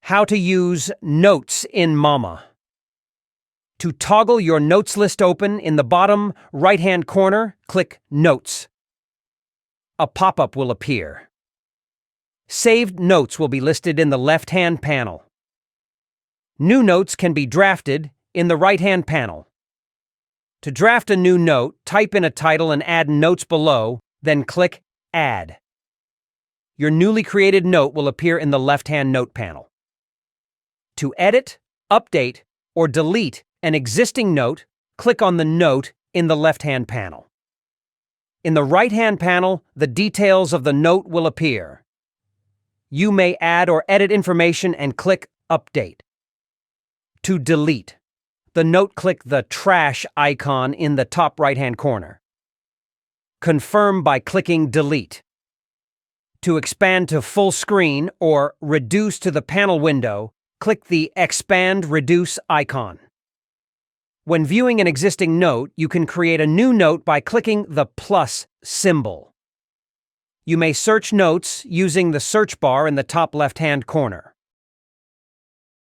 How to use Notes in Mama. To toggle your Notes list open, in the bottom right-hand corner, click Notes. A pop-up will appear. Saved notes will be listed in the left-hand panel. New notes can be drafted in the right-hand panel. To draft a new note, type in a title and add notes below, then click Add. Your newly created note will appear in the left-hand note panel. To edit, update, or delete an existing note, click on the note in the left-hand panel. In the right-hand panel, the details of the note will appear. You may add or edit information and click Update. To delete the note, click the trash icon in the top right-hand corner. Confirm by clicking Delete. To expand to full screen or reduce to the panel window, click the Expand Reduce icon. When viewing an existing note, you can create a new note by clicking the plus symbol. You may search notes using the search bar in the top left-hand corner.